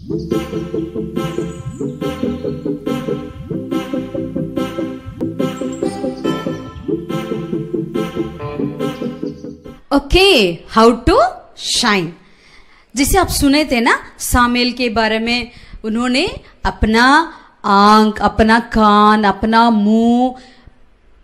Okay, how to shine. जिसे आप सुने थे ना सामेल के बारे में, उन्होंने अपना आंख, अपना कान, अपना मुंह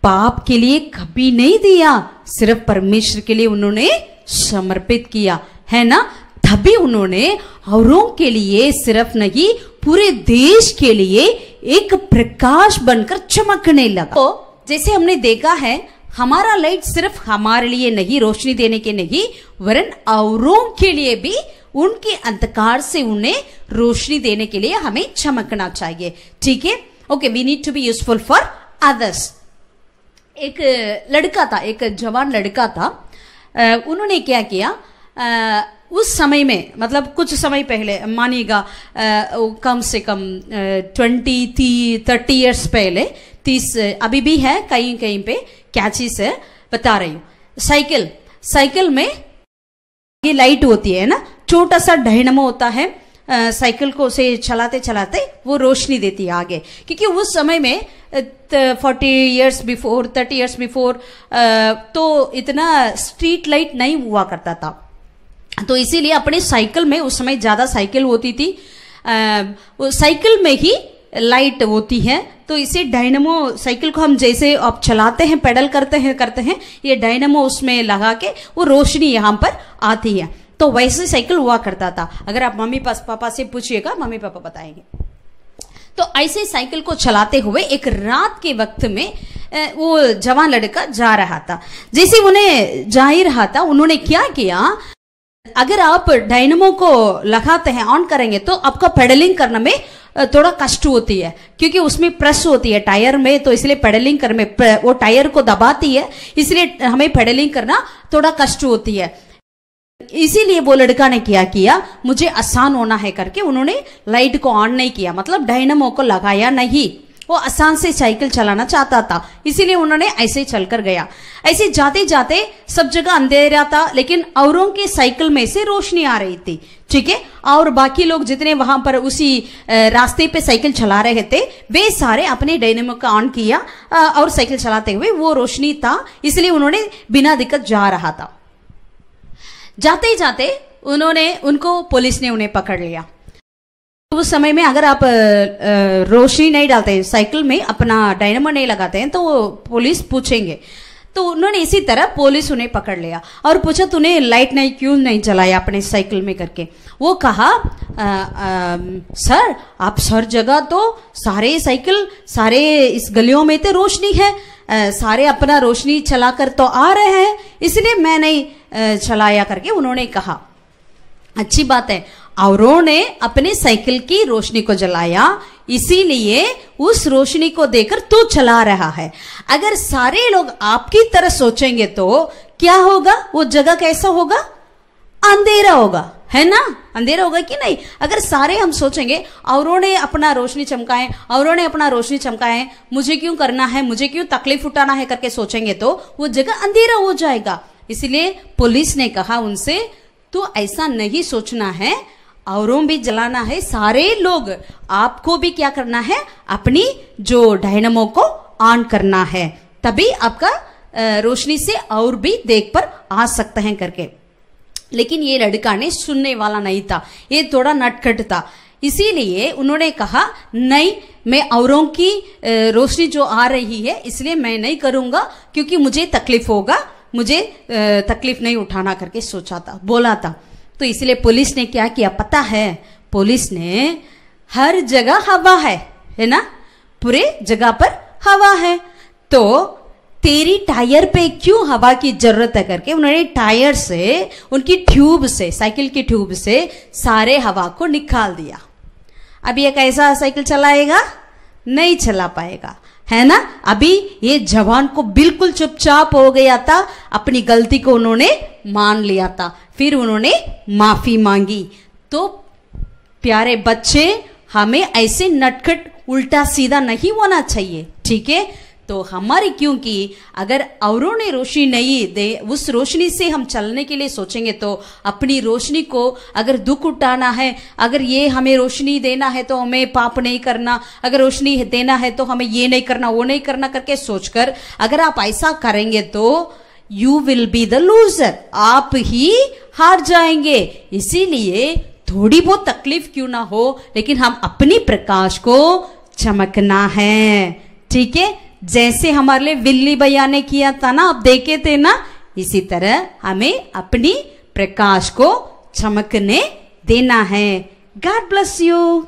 पाप के लिए कभी नहीं दिया, सिर्फ परमेश्वर के लिए उन्होंने समर्पित किया, है ना। तभी उन्होंने औरों के लिए सिर्फ नहीं, पूरे देश के लिए एक प्रकाश बनकर चमकने लगा। तो जैसे हमने देखा है, हमारा लाइट सिर्फ हमारे लिए नहीं, रोशनी देने के नहीं, वरन औरों के लिए भी उनके अंधकार से उन्हें रोशनी देने के लिए हमें चमकना चाहिए। ठीक है, okay, we need to be useful for others. एक लड़का था, एक जवान लड़का था, उन्होंने क्या किया, उस समय में, मतलब कुछ समय पहले, मानिएगा कम से कम 20-30 ईयर्स पहले, 30 अभी भी है कहीं कहीं पे, क्या चीज है बता रही हूँ। साइकिल में ये लाइट होती है ना, छोटा सा डायनामो होता है, साइकिल को से चलाते चलाते वो रोशनी देती है आगे। क्योंकि उस समय में 40 ईयर्स बिफोर, 30 ईयर्स बिफोर तो इतना स्ट्रीट लाइट नहीं हुआ करता था, तो इसीलिए अपने साइकिल में, उस समय ज्यादा साइकिल होती थी, साइकिल में ही लाइट होती है। तो इसे डायनामो, साइकिल को हम जैसे आप चलाते हैं, पेडल करते हैं, ये डायनामो उसमें लगा के वो रोशनी यहाँ पर आती है। तो वैसे साइकिल हुआ करता था। अगर आप मम्मी पापा से पूछिएगा, मम्मी पापा बताएंगे। तो ऐसे साइकिल को चलाते हुए एक रात के वक्त में वो जवान लड़का जा रहा था। जैसे उन्हें जा ही रहा था, उन्होंने क्या किया, अगर आप डायनामो को लगाते हैं, ऑन करेंगे, तो आपका पेडलिंग करने में थोड़ा कष्ट होती है, क्योंकि उसमें प्रेस होती है टायर में, तो इसलिए पेडलिंग करने में वो टायर को दबाती है, इसलिए हमें पेडलिंग करना थोड़ा कष्ट होती है। इसीलिए वो लड़का ने क्या किया, मुझे आसान होना है करके उन्होंने लाइट को ऑन नहीं किया, मतलब डायनामो को लगाया नहीं। वो आसान से साइकिल चलाना चाहता था, इसीलिए उन्होंने ऐसे चलकर गया। ऐसे जाते जाते सब जगह अंधेरा था, लेकिन औरों के साइकिल में से रोशनी आ रही थी। ठीक है, और बाकी लोग जितने वहां पर उसी रास्ते पे साइकिल चला रहे थे, वे सारे अपने डायनामो का ऑन किया और साइकिल चलाते हुए वो रोशनी था, इसलिए उन्होंने बिना दिक्कत जा रहा था। जाते जाते उनको पुलिस ने उन्हें पकड़ लिया। उस समय में अगर आप रोशनी नहीं डालते हैं साइकिल में, अपना डायनामो नहीं लगाते हैं, तो वो पुलिस पूछेंगे। तो उन्होंने इसी तरह पुलिस उन्हें पकड़ लिया और पूछा, तूने लाइट नहीं क्यों नहीं जलाया अपने साइकिल में करके। वो कहा, सर आप हर जगह तो सारे साइकिल, सारे इस गलियों में तो रोशनी है, सारे अपना रोशनी चलाकर तो आ रहे हैं, इसलिए मैं नहीं चलाया करके उन्होंने कहा। अच्छी बात है, औरों ने अपने साइकिल की रोशनी को जलाया, इसीलिए उस रोशनी को देकर तू चला रहा है। अगर सारे लोग आपकी तरह सोचेंगे तो क्या होगा, वो जगह कैसा होगा, अंधेरा होगा, है ना, अंधेरा होगा कि नहीं। अगर सारे हम सोचेंगे औरों ने अपना रोशनी चमकाए, औरों ने अपना रोशनी चमकाए, मुझे क्यों करना है, मुझे क्यों तकलीफ उठाना है करके सोचेंगे, तो वो जगह अंधेरा हो जाएगा। इसलिए पुलिस ने कहा उनसे, तो ऐसा नहीं सोचना है, औरों भी जलाना है, सारे लोग, आपको भी क्या करना है, अपनी जो डायनामो को ऑन करना है, तभी आपका रोशनी से और भी देख पर आ सकते हैं करके। लेकिन ये लड़का ने सुनने वाला नहीं था, ये थोड़ा नटखट था, इसीलिए उन्होंने कहा, नहीं, मैं औरों की रोशनी जो आ रही है इसलिए मैं नहीं करूंगा, क्योंकि मुझे तकलीफ होगा, मुझे तकलीफ नहीं उठाना करके बोला था। तो इसलिए पुलिस ने क्या किया पता है, पुलिस ने हर जगह हवा है ना, पूरे जगह पर हवा है, तो तेरी टायर पे क्यों हवा की जरूरत है करके उन्होंने टायर से, उनकी ट्यूब से, साइकिल की ट्यूब से सारे हवा को निकाल दिया। अब ये कैसा साइकिल चलाएगा, नहीं चला पाएगा, है ना। अभी ये जवान को बिल्कुल चुपचाप हो गया था, अपनी गलती को उन्होंने मान लिया था, फिर उन्होंने माफी मांगी। तो प्यारे बच्चे, हमें ऐसे नटखट उल्टा सीधा नहीं होना चाहिए, ठीक है। तो हमारी, क्योंकि अगर औरों ने रोशनी नहीं दे, उस रोशनी से हम चलने के लिए सोचेंगे तो अपनी रोशनी को अगर दुख उठाना है, अगर ये हमें रोशनी देना है तो हमें पाप नहीं करना, अगर रोशनी देना है तो हमें ये नहीं करना वो नहीं करना करके सोचकर अगर आप ऐसा करेंगे तो you will be the loser, आप ही हार जाएंगे। इसीलिए थोड़ी बहुत तकलीफ क्यों ना हो, लेकिन हम अपनी प्रकाश को चमकना है। ठीक है, जैसे हमारे लिए विल्ली भैया ने किया था ना, आप देखे थे ना, इसी तरह हमें अपनी प्रकाश को चमकने देना है। God bless you.